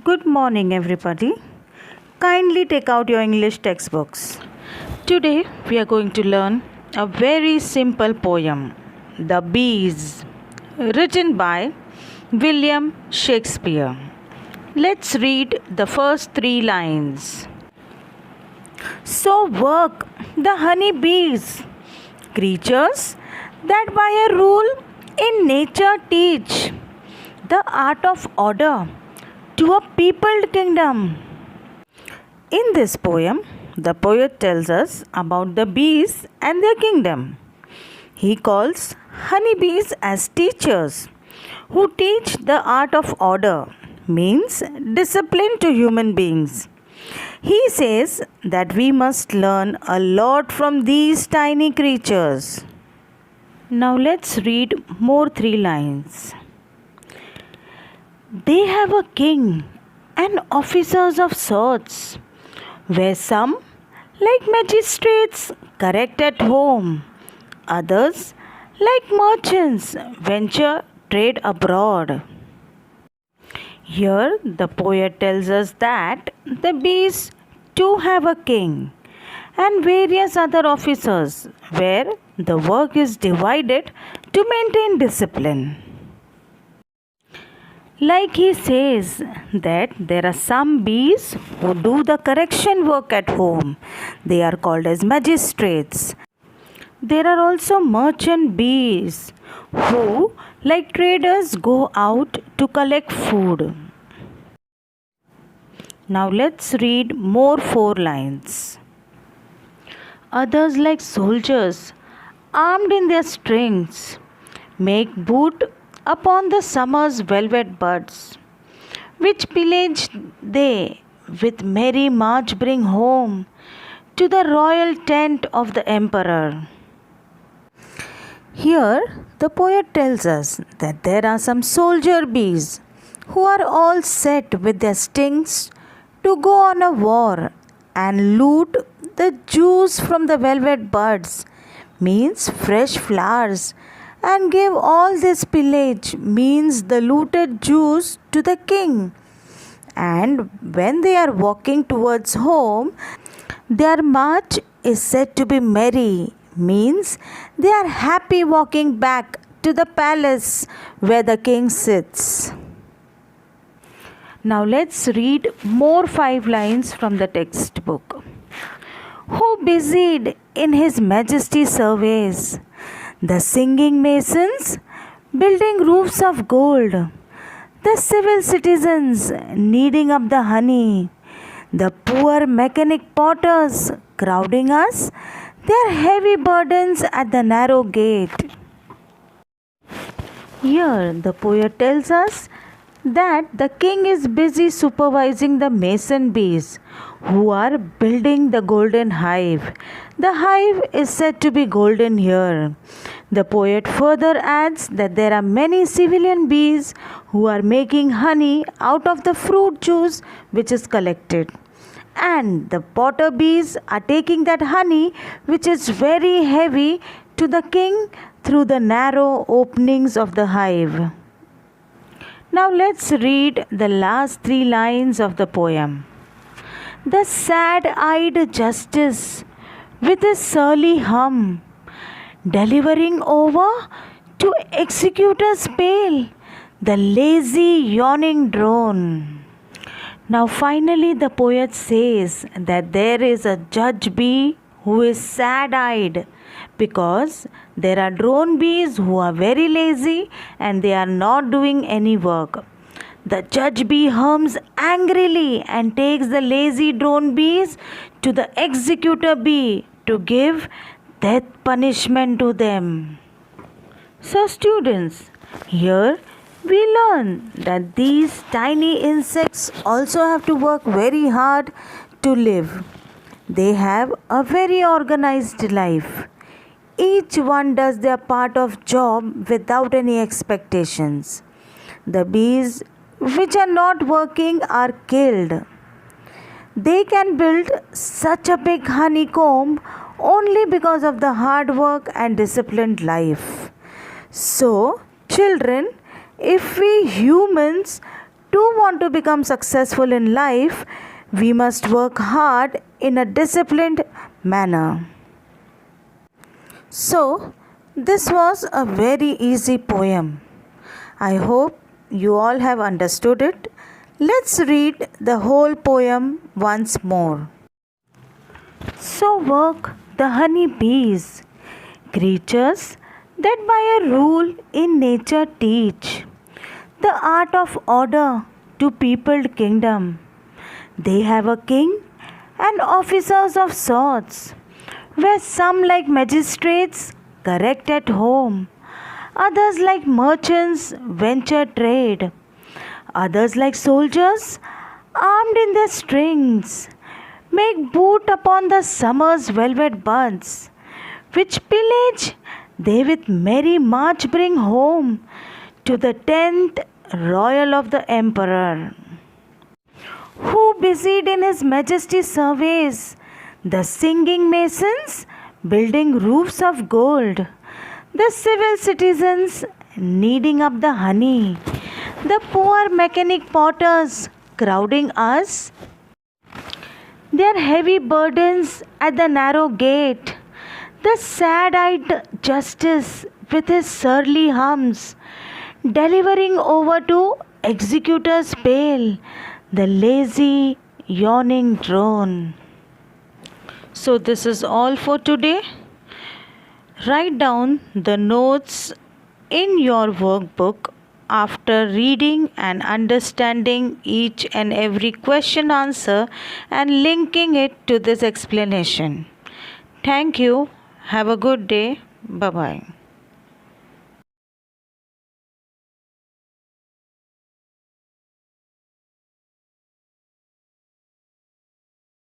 Good morning, everybody. Kindly take out your English textbooks. Today, we are going to learn a very simple poem, The Bees, written by William Shakespeare. Let's read the first three lines. So work the honey bees, creatures that by a rule in nature teach the art of order to a peopled kingdom. In this poem, the poet tells us about the bees and their kingdom. He calls honeybees as teachers who teach the art of order, means discipline to human beings. He says that we must learn a lot from these tiny creatures. Now let's read more three lines. They have a king and officers of sorts, where some, like magistrates, correct at home, others, like merchants, venture trade abroad. Here, the poet tells us that the bees too have a king and various other officers, where the work is divided to maintain discipline. Like he says that there are some bees who do the correction work at home. They are called as magistrates. There are also merchant bees who, like traders, go out to collect food. Now let's read more four lines. Others, like soldiers, armed in their strings, make boot upon the summer's velvet buds, which pillage they with merry march bring home to the royal tent of the emperor. Here, the poet tells us that there are some soldier bees who are all set with their stings to go on a war and loot the juice from the velvet buds, means fresh flowers, and give all this pillage, means the looted juice, to the king. And when they are walking towards home, their march is said to be merry, means they are happy walking back to the palace where the king sits. Now let's read more 5 lines from the textbook. Who busied in his majesty surveys the singing masons building roofs of gold, the civil citizens kneading up the honey, the poor mechanic potters crowding us their heavy burdens at the narrow gate. Here the poet tells us that the king is busy supervising the mason bees who are building the golden hive. The hive is said to be golden here. The poet further adds that there are many civilian bees who are making honey out of the fruit juice which is collected. And the potter bees are taking that honey, which is very heavy, to the king through the narrow openings of the hive. Now let's read the last 3 lines of the poem. The sad-eyed justice with his surly hum, delivering over to executor's pale the lazy yawning drone. Now finally the poet says that there is a judge bee who is sad-eyed because there are drone bees who are very lazy and they are not doing any work. The judge bee hums angrily and takes the lazy drone bees to the executor bee to give death punishment to them. So students, here we learn that these tiny insects also have to work very hard to live. They have a very organized life. Each one does their part of job without any expectations. The bees which are not working are killed. They can build such a big honeycomb only because of the hard work and disciplined life. So, children, if we humans do want to become successful in life, we must work hard in a disciplined manner. So, this was a very easy poem. I hope you all have understood it. Let's read the whole poem once more. So work the honey bees, creatures that by a rule in nature teach the art of order to peopled kingdom. They have a king and officers of sorts, where some like magistrates correct at home, others like merchants venture trade, others like soldiers armed in their strings make boot upon the summer's velvet buds, which pillage they with merry march bring home to the 10th royal of the emperor, who busied in his majesty's surveys, the singing masons building roofs of gold, the civil citizens kneading up the honey, the poor mechanic potters crowding us, their heavy burdens at the narrow gate, the sad-eyed justice with his surly hums, delivering over to executors pale the lazy, yawning drone. So, this is all for today. Write down the notes in your workbook after reading and understanding each and every question answer and linking it to this explanation. Thank you. Have a good day. Bye bye.